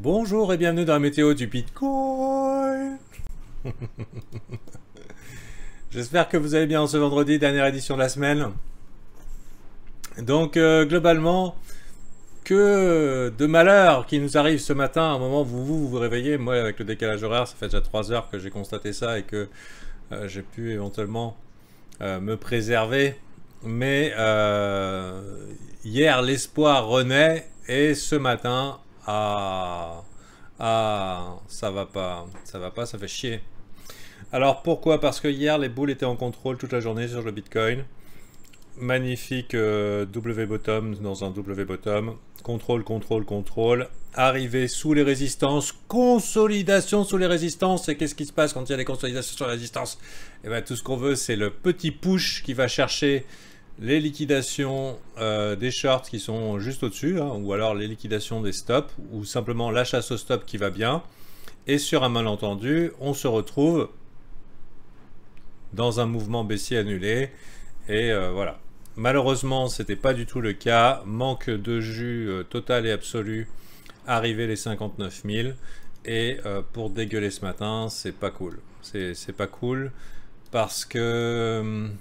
Bonjour et bienvenue dans la météo du Bitcoin. J'espère que vous allez bien en ce vendredi, dernière édition de la semaine. Donc globalement, que de malheur qui nous arrive ce matin, à un moment où vous réveillez. Moi avec le décalage horaire, ça fait déjà 3 heures que j'ai constaté ça et que j'ai pu éventuellement me préserver. Mais hier l'espoir renaît et ce matin, ça va pas, ça fait chier. Alors pourquoi? Parce que hier les boules étaient en contrôle toute la journée sur le Bitcoin. Magnifique W bottom dans un W bottom. Contrôle, contrôle, contrôle. Arrivé sous les résistances. Consolidation sous les résistances. Et qu'est-ce qui se passe quand il y a des consolidations sur les résistances? Et bien tout ce qu'on veut, c'est le petit push qui va chercher les liquidations des shorts qui sont juste au-dessus, hein, ou alors les liquidations des stops, ou simplement la chasse au stop qui va bien. Et sur un malentendu, on se retrouve dans un mouvement baissier annulé. Et voilà. Malheureusement, c'était pas du tout le cas. Manque de jus total et absolu. Arrivé les 59 000. Et pour dégueuler ce matin, c'est pas cool. C'est pas cool parce que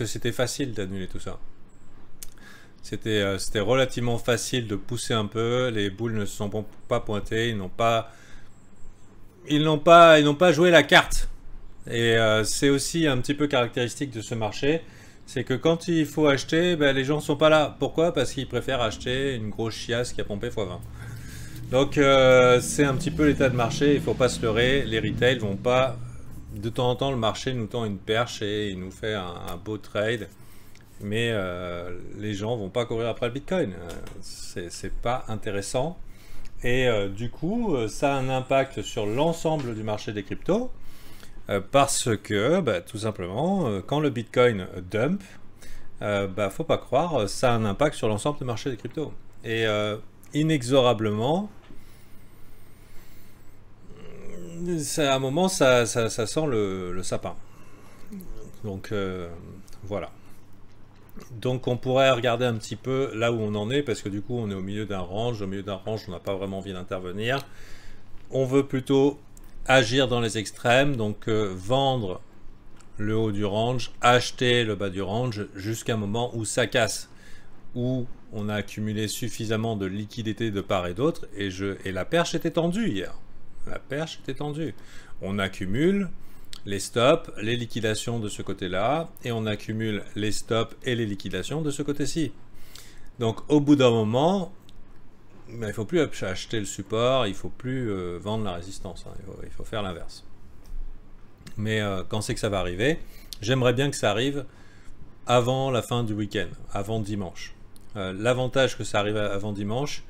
c'était facile d'annuler tout ça. C'était relativement facile de pousser un peu. Les boules ne se sont pas pointées. Ils n'ont pas joué la carte. Et c'est aussi un petit peu caractéristique de ce marché, c'est que quand il faut acheter, ben, les gens ne sont pas là. Pourquoi? Parce qu'ils préfèrent acheter une grosse chiasse qui a pompé x20. Donc c'est un petit peu l'état de marché, il ne faut pas se leurrer, les retails vont pas... De temps en temps, le marché nous tend une perche et il nous fait un beau trade, mais les gens vont pas courir après le Bitcoin. C'est pas intéressant. Et du coup, ça a un impact sur l'ensemble du marché des cryptos. Parce que, bah, tout simplement, quand le Bitcoin dump, faut pas croire, ça a un impact sur l'ensemble du marché des cryptos. Et inexorablement, à un moment, ça sent le sapin. Donc, voilà. Donc, on pourrait regarder un petit peu là où on en est, parce que du coup, on est au milieu d'un range. Au milieu d'un range, on n'a pas vraiment envie d'intervenir. On veut plutôt agir dans les extrêmes, donc vendre le haut du range, acheter le bas du range jusqu'à un moment où ça casse, où on a accumulé suffisamment de liquidités de part et d'autre, et la perche était tendue hier. La perche était tendue. On accumule les stops, les liquidations de ce côté-là, et on accumule les stops et les liquidations de ce côté-ci. Donc au bout d'un moment, il ne faut plus acheter le support, il ne faut plus vendre la résistance, hein, il faut faire l'inverse. Mais quand c'est que ça va arriver? J'aimerais bien que ça arrive avant la fin du week-end, avant dimanche. L'avantage que ça arrive avant dimanche,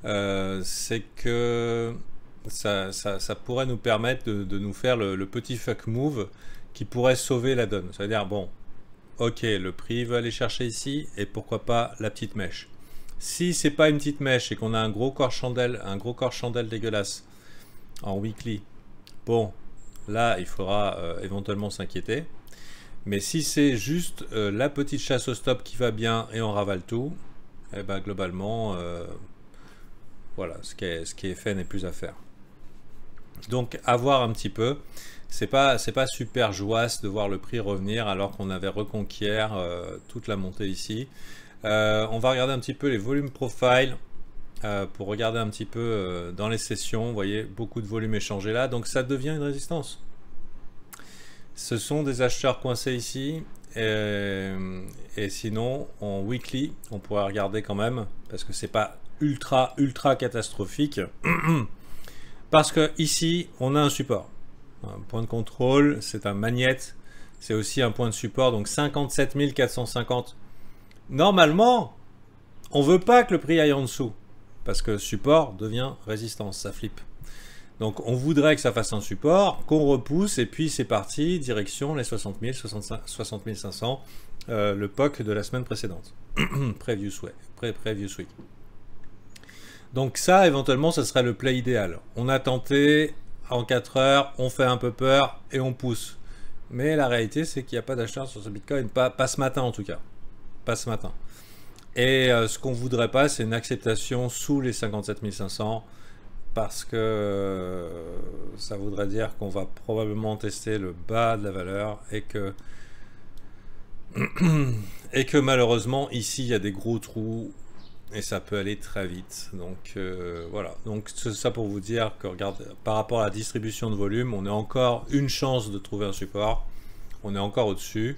c'est que ça pourrait nous permettre de nous faire le petit fuck move qui pourrait sauver la donne. C'est-à-dire, bon, ok, le prix veut aller chercher ici, et pourquoi pas la petite mèche. Si c'est pas une petite mèche et qu'on a un gros corps chandelle dégueulasse en weekly, bon, là il faudra éventuellement s'inquiéter. Mais si c'est juste la petite chasse au stop qui va bien et on ravale tout, eh ben globalement, voilà, ce qui est fait n'est plus à faire. Donc à voir un petit peu. C'est pas super joyeux de voir le prix revenir alors qu'on avait reconquiert toute la montée ici. On va regarder un petit peu les volumes profile pour regarder un petit peu dans les sessions. Vous voyez, beaucoup de volume échangé là, donc ça devient une résistance. Ce sont des acheteurs coincés ici, et sinon en weekly, on pourrait regarder quand même, parce que c'est pas ultra catastrophique, parce que ici on a un support. Un point de contrôle, c'est un magnète, c'est aussi un point de support, donc 57 450. Normalement, on veut pas que le prix aille en dessous, parce que support devient résistance, ça flippe. Donc on voudrait que ça fasse un support, qu'on repousse, et puis c'est parti, direction les 60 000, 60 500, le POC de la semaine précédente. Previous week. Donc ça, éventuellement, ce serait le play idéal. On a tenté, en 4 heures, on fait un peu peur, et on pousse. Mais la réalité, c'est qu'il n'y a pas d'acheteurs sur ce Bitcoin, pas ce matin en tout cas. Pas ce matin. Et ce qu'on voudrait pas, c'est une acceptation sous les 57 500 parce que ça voudrait dire qu'on va probablement tester le bas de la valeur et que malheureusement ici il y a des gros trous et ça peut aller très vite. Donc voilà, donc c'est ça pour vous dire que regarde, par rapport à la distribution de volume, on a encore une chance de trouver un support, on est encore au-dessus,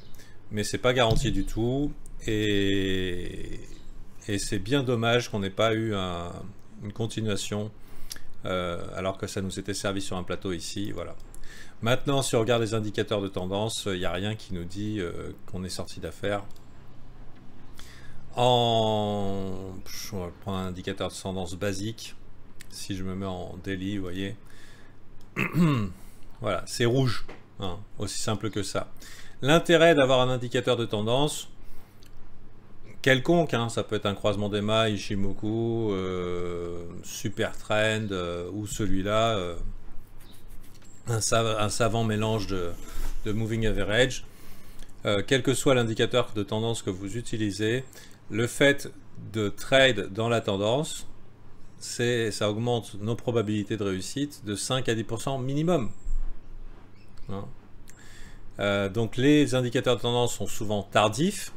mais c'est pas garanti du tout et c'est bien dommage qu'on n'ait pas eu une continuation alors que ça nous était servi sur un plateau ici. Voilà. Maintenant, si on regarde les indicateurs de tendance, il n'y a rien qui nous dit qu'on est sorti d'affaires. On va prendre un indicateur de tendance basique. Si je me mets en daily, vous voyez. Voilà, c'est rouge. Hein, aussi simple que ça. L'intérêt d'avoir un indicateur de tendance, quelconque, hein, ça peut être un croisement d'EMA, Ishimoku, Super Trend, ou celui-là, un savant mélange de Moving Average. Quel que soit l'indicateur de tendance que vous utilisez, le fait de trade dans la tendance, ça augmente nos probabilités de réussite de 5 à 10% minimum. Hein, donc les indicateurs de tendance sont souvent tardifs,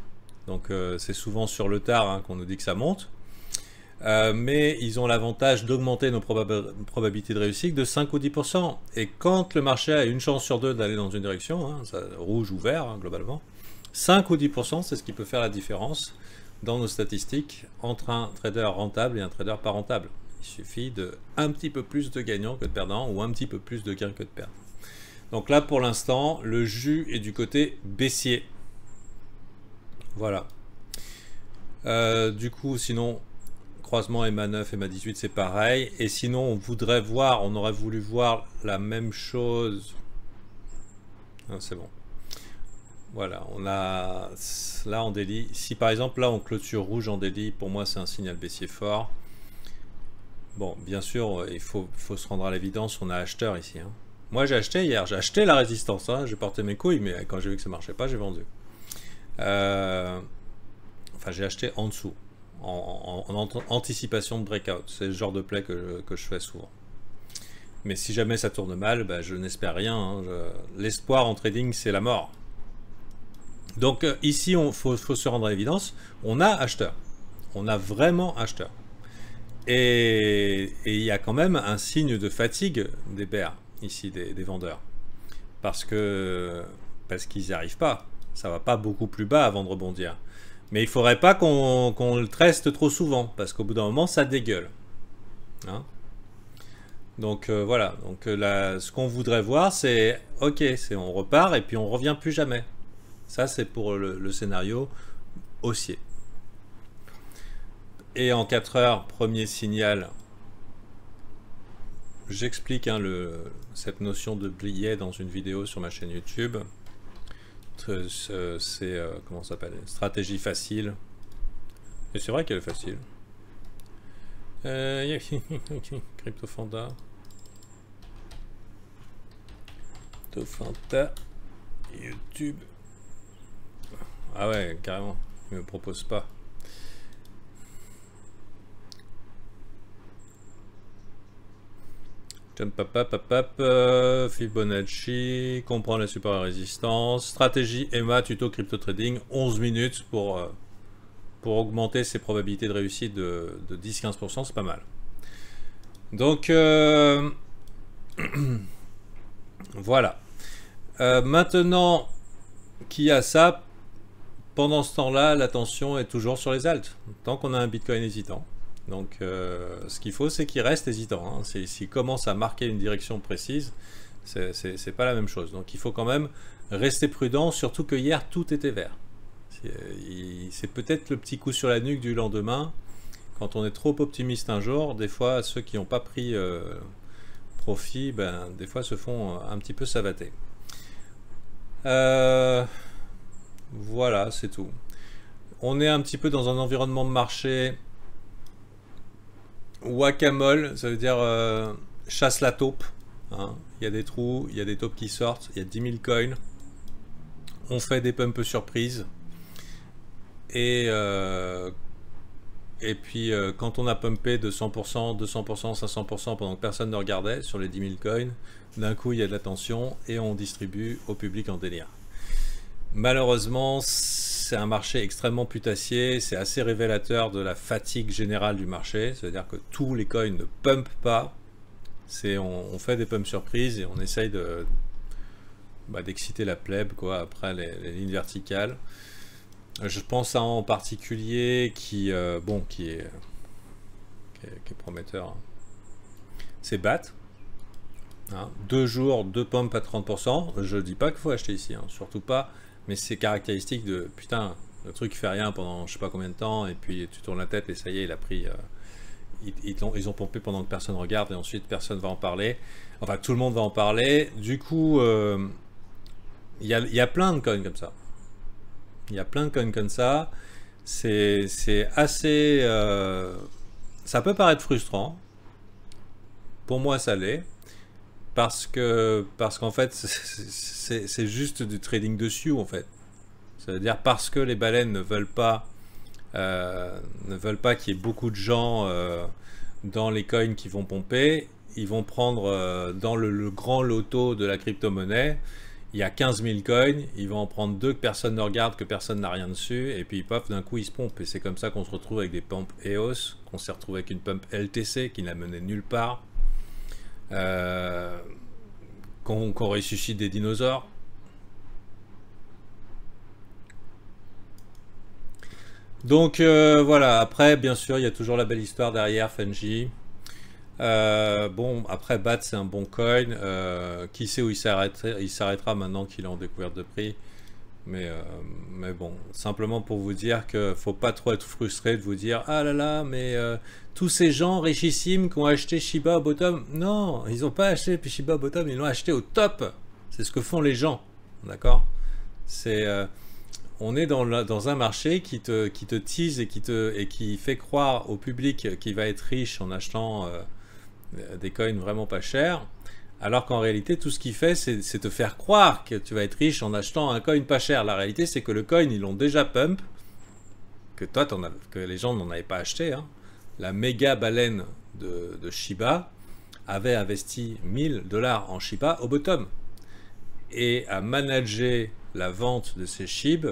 donc c'est souvent sur le tard hein, qu'on nous dit que ça monte, mais ils ont l'avantage d'augmenter nos probabilités de réussite de 5 ou 10%. Et quand le marché a une chance sur deux d'aller dans une direction, hein, rouge ou vert hein, globalement, 5 ou 10% c'est ce qui peut faire la différence dans nos statistiques entre un trader rentable et un trader pas rentable. Il suffit de un petit peu plus de gagnants que de perdants ou un petit peu plus de gains que de pertes. Donc là pour l'instant le jus est du côté baissier. Voilà. Du coup sinon croisement EMA 9 et EMA 18 c'est pareil. Et sinon on aurait voulu voir la même chose. Ah, c'est bon. Voilà, on a là en daily. Si par exemple là on clôture rouge en daily, pour moi c'est un signal baissier fort. Bon, bien sûr, il faut se rendre à l'évidence, on a acheteur ici. Hein. Moi j'ai acheté hier, j'ai acheté la résistance, hein, j'ai porté mes couilles, mais quand j'ai vu que ça marchait pas, j'ai vendu. Enfin, j'ai acheté en dessous, en anticipation de breakout. C'est le genre de play que je fais souvent. Mais si jamais ça tourne mal, bah, je n'espère rien. Hein. L'espoir en trading, c'est la mort. Donc ici, il faut se rendre à l'évidence, on a acheteur. On a vraiment acheteur. Et il y a quand même un signe de fatigue des bears, ici, des vendeurs. Parce qu'ils n'y arrivent pas. Ça va pas beaucoup plus bas avant de rebondir. Mais il ne faudrait pas qu'on le teste trop souvent, parce qu'au bout d'un moment, ça dégueule. Hein, donc voilà. Donc, ce qu'on voudrait voir, c'est ok, on repart et puis on revient plus jamais. Ça, c'est pour le scénario haussier. Et en 4 heures, premier signal. J'explique hein, cette notion de billet dans une vidéo sur ma chaîne YouTube. C'est comment ça s'appelle, stratégie facile. Et c'est vrai qu'elle est facile. CryptoFanda. CryptoFanda. YouTube. Ah ouais, carrément. Il me propose pas. Fibonacci, comprendre les supports et résistances, stratégie EMA, tuto crypto trading, 11 minutes pour augmenter ses probabilités de réussite de 10-15%, c'est pas mal. Donc voilà. Maintenant qu'il y a ça, pendant ce temps-là, l'attention est toujours sur les alts, tant qu'on a un Bitcoin hésitant. Donc ce qu'il faut, c'est qu'il reste hésitant. Hein. S'il commence à marquer une direction précise, c'est pas la même chose. Donc il faut quand même rester prudent, surtout que hier, tout était vert. C'est peut-être le petit coup sur la nuque du lendemain. Quand on est trop optimiste un jour, des fois, ceux qui n'ont pas pris profit, ben, des fois se font un petit peu savater. Voilà, c'est tout. On est un petit peu dans un environnement de marché whack-a-mole, ça veut dire chasse la taupe. Hein. Il y a des trous, il y a des taupes qui sortent, il y a 10 000 coins. On fait des pumps surprises. Et Et puis quand on a pumpé de 100%, 200%, 500% pendant que personne ne regardait sur les 10 000 coins, d'un coup il y a de l'attention et on distribue au public en délire. Malheureusement, c'est un marché extrêmement putassier, c'est assez révélateur de la fatigue générale du marché, c'est-à-dire que tous les coins ne pumpent pas, on fait des pumps surprises et on essaye d'exciter la plèbe quoi, après les lignes verticales. Je pense à un en particulier qui est prometteur, hein. C'est BAT. Hein, 2 jours, 2 pompes à 30%. Je dis pas qu'il faut acheter ici, hein, surtout pas. Mais c'est caractéristique de putain, le truc fait rien pendant je sais pas combien de temps, et puis tu tournes la tête et ça y est, il a pris. Ils ont pompé pendant que personne regarde, et ensuite personne va en parler. Enfin, tout le monde va en parler. Du coup, il y a plein de coins comme ça. Il y a plein de coins comme ça. C'est assez. Ça peut paraître frustrant. Pour moi, ça l'est. Parce qu'en fait, c'est juste du trading dessus, en fait. C'est-à-dire parce que les baleines ne veulent pas qu'il y ait beaucoup de gens dans les coins qui vont pomper. Ils vont prendre dans le grand loto de la crypto-monnaie, il y a 15 000 coins, ils vont en prendre 2 que personne ne regarde, que personne n'a rien dessus, et puis paf, d'un coup ils se pompent. Et c'est comme ça qu'on se retrouve avec des pompes EOS, qu'on s'est retrouvé avec une pump LTC qui n'a mené nulle part, qu'on ressuscite des dinosaures. Donc voilà, après bien sûr il y a toujours la belle histoire derrière Fenji. Bon, après BAT c'est un bon coin, qui sait où il s'arrêtera maintenant qu'il est en découverte de prix, mais bon, simplement pour vous dire que faut pas trop être frustré de vous dire ah là là, mais tous ces gens richissimes qui ont acheté Shiba au bottom, non, ils n'ont pas acheté Shiba au bottom, ils l'ont acheté au top, c'est ce que font les gens, d'accord? On est dans un marché qui te tease et qui fait croire au public qu'il va être riche en achetant des coins vraiment pas chers, alors qu'en réalité tout ce qu'il fait c'est te faire croire que tu vas être riche en achetant un coin pas cher. La réalité c'est que le coin ils l'ont déjà pump, que les gens n'en avaient pas acheté, hein. La méga baleine de Shiba avait investi 1000 $ en Shiba au bottom et a managé la vente de ces SHIB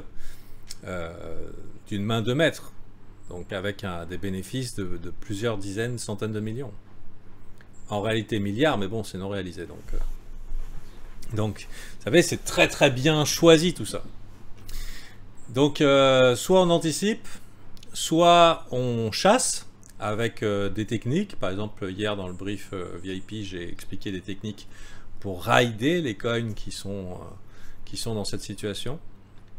d'une main de maître, donc avec des bénéfices de plusieurs dizaines, centaines de millions. En réalité milliards, mais bon, c'est non réalisé. Donc vous savez, c'est très très bien choisi tout ça. Donc soit on anticipe, soit on chasse avec des techniques. Par exemple, hier dans le brief VIP, j'ai expliqué des techniques pour rider les coins qui sont dans cette situation,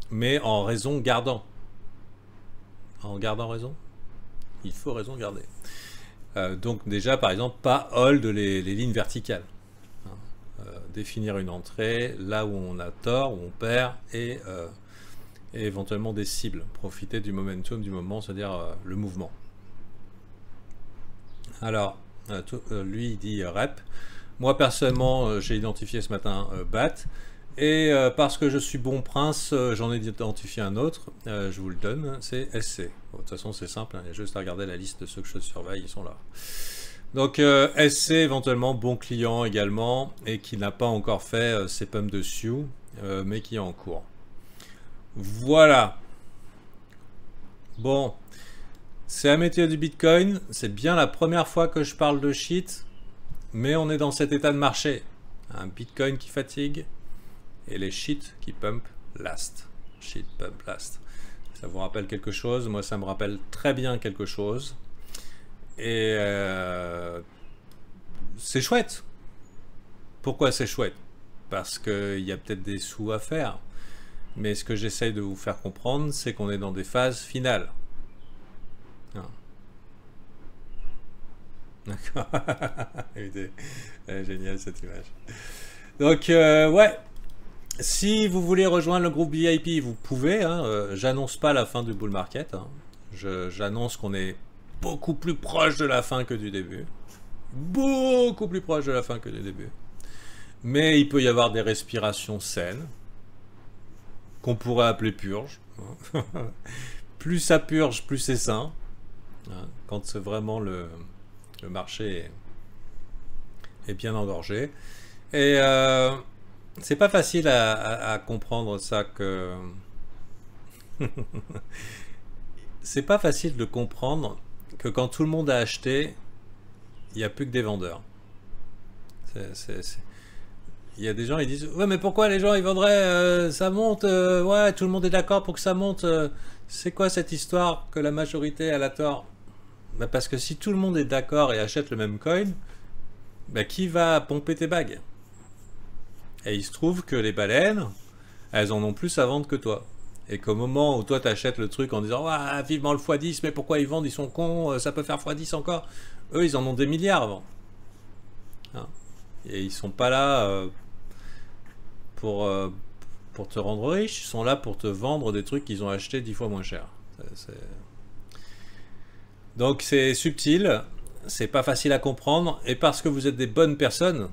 mais en raison gardant. En gardant raison. Il faut raison garder. Donc déjà, par exemple, pas hold les lignes verticales. Définir une entrée là où on a tort, où on perd, et éventuellement des cibles. Profiter du momentum du moment, c'est-à-dire le mouvement. Alors, lui, il dit rep. Moi, personnellement, j'ai identifié ce matin BAT. Et parce que je suis bon prince, j'en ai identifié un autre, je vous le donne, c'est SC. Bon, de toute façon c'est simple, hein, il y a juste à regarder la liste de ceux que je surveille, ils sont là. Donc SC éventuellement bon client également, et qui n'a pas encore fait ses pumps dessus, mais qui est en cours. Voilà. Bon, c'est un métier du Bitcoin, c'est bien la première fois que je parle de shit, mais on est dans cet état de marché. Un Bitcoin qui fatigue, et les shit qui pump last. Shit pump last. Ça vous rappelle quelque chose? Moi, ça me rappelle très bien quelque chose. Et c'est chouette. Pourquoi c'est chouette? Parce qu'il y a peut-être des sous à faire. Mais ce que j'essaye de vous faire comprendre, c'est qu'on est dans des phases finales. D'accord. Génial cette image. Donc, ouais. Si vous voulez rejoindre le groupe VIP, vous pouvez. Hein, j'annonce pas la fin du bull market. Hein. J'annonce qu'on est beaucoup plus proche de la fin que du début. Beaucoup plus proche de la fin que du début. Mais il peut y avoir des respirations saines, qu'on pourrait appeler purge. Plus ça purge, plus c'est sain. hein, quand c'est vraiment le marché est bien engorgé. Et c'est pas facile à comprendre ça que... c'est pas facile de comprendre que quand tout le monde a acheté, il n'y a plus que des vendeurs. Il y a des gens qui disent ouais mais pourquoi les gens ils vendraient ça monte ouais tout le monde est d'accord pour que ça monte c'est quoi cette histoire que la majorité a la tort? Bah parce que si tout le monde est d'accord et achète le même coin, bah qui va pomper tes bagues? Et il se trouve que les baleines elles en ont plus à vendre que toi. Et qu'au moment où toi t'achètes le truc en disant ah, vivement le x10 mais pourquoi ils vendent, ils sont cons, ça peut faire x10 encore, eux ils en ont des milliards avant, hein. Et ils sont pas là pour, euh, pour te rendre riche, ils sont là pour te vendre des trucs qu'ils ont achetés 10 fois moins cher. Donc c'est subtil, c'est pas facile à comprendre, et parce que vous êtes des bonnes personnes,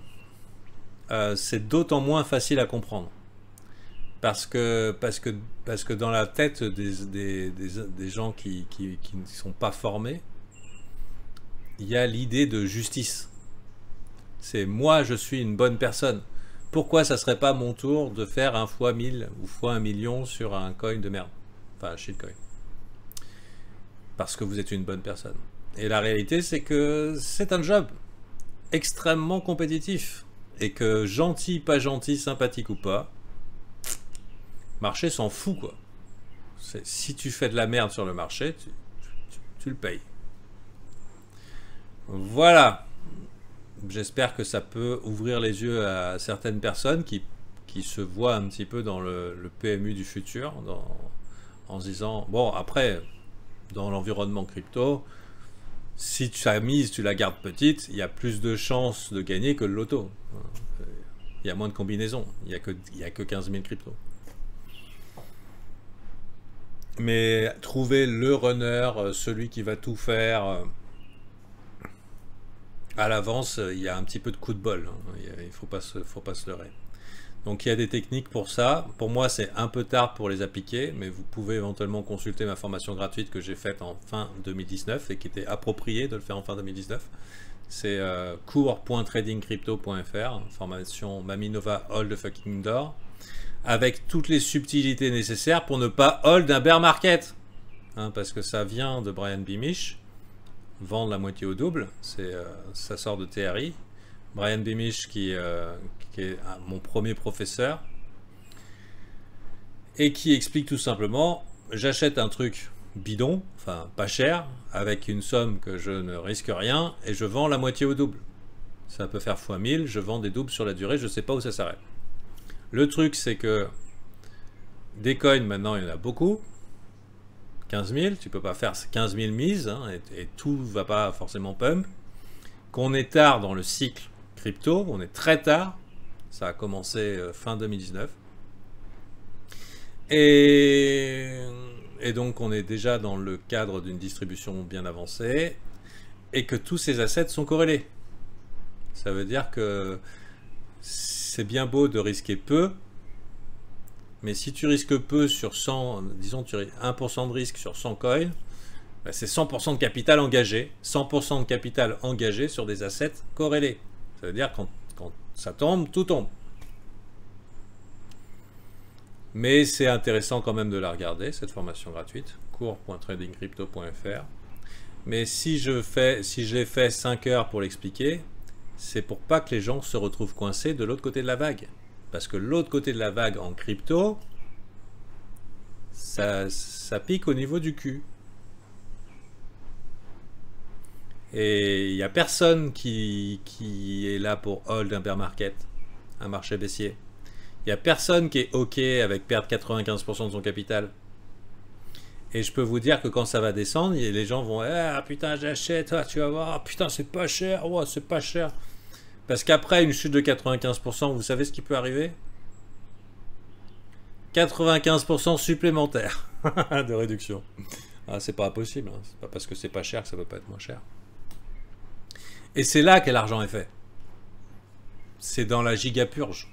c'est d'autant moins facile à comprendre. Parce que dans la tête des gens qui ne sont pas formés, il y a l'idée de justice. C'est moi, je suis une bonne personne. Pourquoi ça serait pas mon tour de faire un fois 1000 ou fois 1 million sur un coin de merde? Enfin, un shitcoin. Parce que vous êtes une bonne personne. Et la réalité, c'est que c'est un job extrêmement compétitif. Et que gentil, pas gentil, sympathique ou pas, marché s'en fout, quoi. Si tu fais de la merde sur le marché, tu le payes. Voilà. J'espère que ça peut ouvrir les yeux à certaines personnes qui se voient un petit peu dans le PMU du futur, en se disant, bon, après, dans l'environnement crypto, si ta mise, tu la gardes petite, il y a plus de chances de gagner que le loto. Il y a moins de combinaisons, il n'y a que 15 000 cryptos. Mais trouver le runner, celui qui va tout faire à l'avance, il y a un petit peu de coup de bol, hein. Il faut pas se leurrer. Donc il y a des techniques pour ça. Pour moi, c'est un peu tard pour les appliquer, mais vous pouvez éventuellement consulter ma formation gratuite que j'ai faite en fin 2019 et qui était appropriée de le faire en fin 2019. C'est cours.tradingcrypto.fr, formation Maminova Hold the Fucking Door, avec toutes les subtilités nécessaires pour ne pas hold un bear market, hein, parce que ça vient de Brian Beamish. Vendre la moitié au double, ça sort de TRI. Brian Beamish qui est mon premier professeur et qui explique tout simplement, j'achète un truc bidon, enfin pas cher, avec une somme que je ne risque rien et je vends la moitié au double. Ça peut faire x1000, je vends des doubles sur la durée, je ne sais pas où ça s'arrête. Le truc c'est que des coins maintenant il y en a beaucoup, 15 000, tu peux pas faire 15 000 mises, hein, et tout va pas forcément pump. Qu'on est tard dans le cycle crypto, on est très tard, ça a commencé fin 2019. Et donc on est déjà dans le cadre d'une distribution bien avancée, et que tous ces assets sont corrélés. Ça veut dire que c'est bien beau de risquer peu, mais si tu risques peu sur 100, disons tu as 1% de risque sur 100 coins, ben c'est 100% de capital engagé. 100% de capital engagé sur des assets corrélés. Ça veut dire quand ça tombe, tout tombe. Mais c'est intéressant quand même de la regarder, cette formation gratuite, cours.tradingcrypto.fr. Mais si je l'ai fait 5 heures pour l'expliquer, c'est pour pas que les gens se retrouvent coincés de l'autre côté de la vague. Parce que l'autre côté de la vague en crypto, ça pique au niveau du cul. Et il n'y a personne qui est là pour hold un bear market, un marché baissier. Il n'y a personne qui est OK avec perdre 95% de son capital. Et je peux vous dire que quand ça va descendre, les gens vont ah putain j'achète, ah, tu vas voir, ah, putain c'est pas cher, oh, c'est pas cher. Parce qu'après une chute de 95%, vous savez ce qui peut arriver? 95% supplémentaire de réduction. Ah, c'est pas possible, hein. C'est pas parce que c'est pas cher que ça peut pas être moins cher. Et c'est là que l'argent est fait. C'est dans la gigapurge.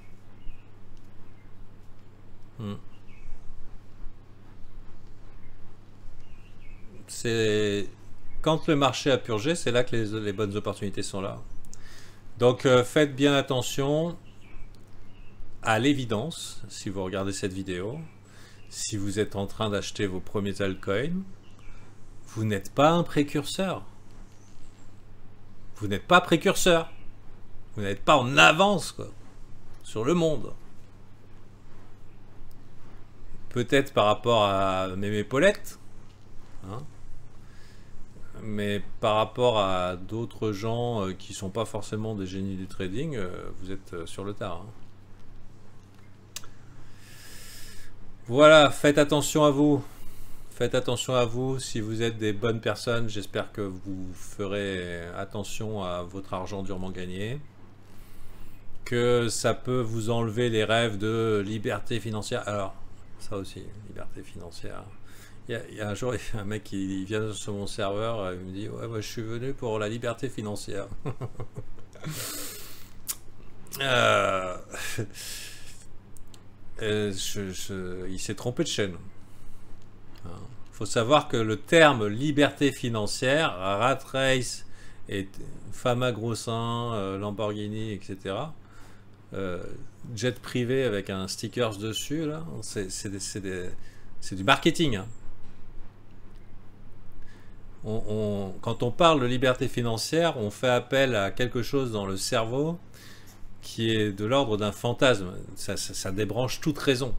C'est quand le marché a purgé, c'est là que les bonnes opportunités sont là. Donc faites bien attention à l'évidence, si vous regardez cette vidéo, si vous êtes en train d'acheter vos premiers altcoins, vous n'êtes pas un précurseur. Vous n'êtes pas précurseur. Vous n'êtes pas en avance quoi, sur le monde. Peut-être par rapport à Mémé Paulette, hein, mais par rapport à d'autres gens qui sont pas forcément des génies du trading, vous êtes sur le tard. Hein. Voilà, faites attention à vous. Faites attention à vous. Si vous êtes des bonnes personnes, j'espère que vous ferez attention à votre argent durement gagné. Que ça peut vous enlever les rêves de liberté financière. Alors, ça aussi, liberté financière. Il y a un jour, il y a un mec qui vient sur mon serveur, il me dit « Ouais, moi je suis venu pour la liberté financière. » il s'est trompé de chaîne. Il faut savoir que le terme liberté financière, rat race et femme à gros seins, Lamborghini, etc., jet privé avec un stickers dessus, là, c'est du marketing. Hein. Quand on parle de liberté financière, on fait appel à quelque chose dans le cerveau qui est de l'ordre d'un fantasme. Ça débranche toute raison.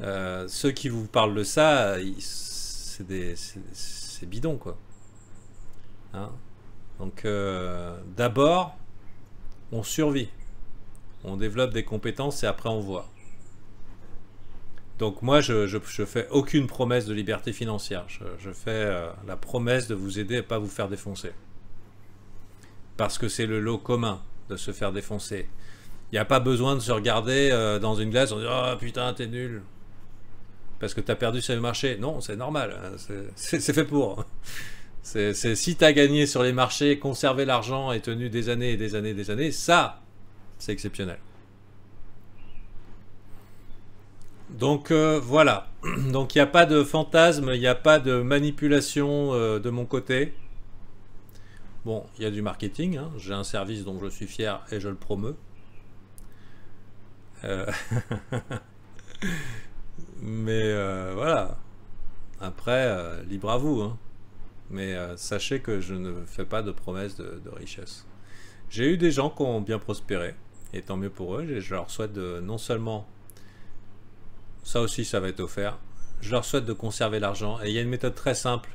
Ceux qui vous parlent de ça, c'est bidon, quoi. Hein? Donc, d'abord, on survit. On développe des compétences et après on voit. Donc moi, je fais aucune promesse de liberté financière. Je fais la promesse de vous aider à ne pas vous faire défoncer. Parce que c'est le lot commun de se faire défoncer. Il n'y a pas besoin de se regarder dans une glace en disant « Oh putain, t'es nul !» Parce que tu as perdu sur le marché. Non, c'est normal. C'est fait pour. Si tu as gagné sur les marchés, conservé l'argent et tenu des années et des années et des années, ça, c'est exceptionnel. Donc voilà. Donc il n'y a pas de fantasme, il n'y a pas de manipulation de mon côté. Bon, il y a du marketing, hein. J'ai un service dont je suis fier et je le promeus. Mais voilà. Après, libre à vous. Hein. Mais sachez que je ne fais pas de promesses de richesse. J'ai eu des gens qui ont bien prospéré, et tant mieux pour eux. Et je leur souhaite de non seulement, ça aussi ça va être offert, je leur souhaite de conserver l'argent. Et il y a une méthode très simple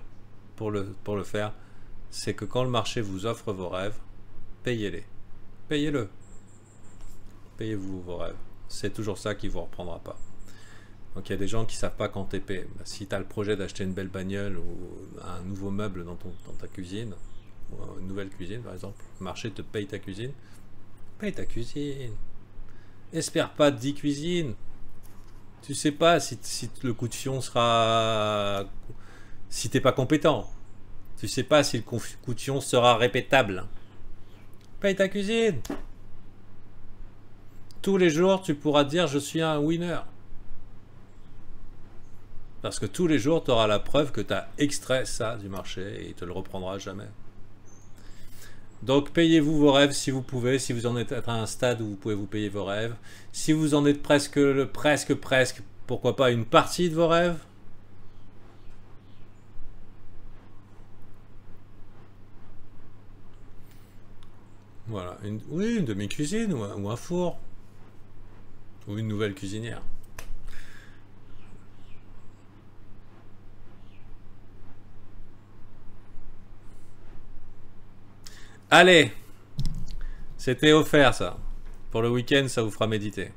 pour le faire. C'est que quand le marché vous offre vos rêves, payez-les. Payez-le. Payez-vous vos rêves. C'est toujours ça qui ne vous reprendra pas. Donc il y a des gens qui ne savent pas quand TP. Si tu as le projet d'acheter une belle bagnole ou un nouveau meuble dans ta cuisine, ou une nouvelle cuisine par exemple, le marché te paye ta cuisine, paye ta cuisine. Espère pas 10 cuisines. Tu sais pas si le coup de fion sera... Si tu n'es pas compétent. Tu sais pas si le coup de fion sera répétable. Paye ta cuisine. Tous les jours, tu pourras dire je suis un winner. Parce que tous les jours, tu auras la preuve que tu as extrait ça du marché et il ne te le reprendra jamais. Donc payez-vous vos rêves si vous pouvez, si vous en êtes à un stade où vous pouvez vous payer vos rêves. Si vous en êtes presque, pourquoi pas une partie de vos rêves. Voilà, une demi-cuisine ou un four. Ou une nouvelle cuisinière. Allez, c'était offert ça. Pour le week-end, ça vous fera méditer.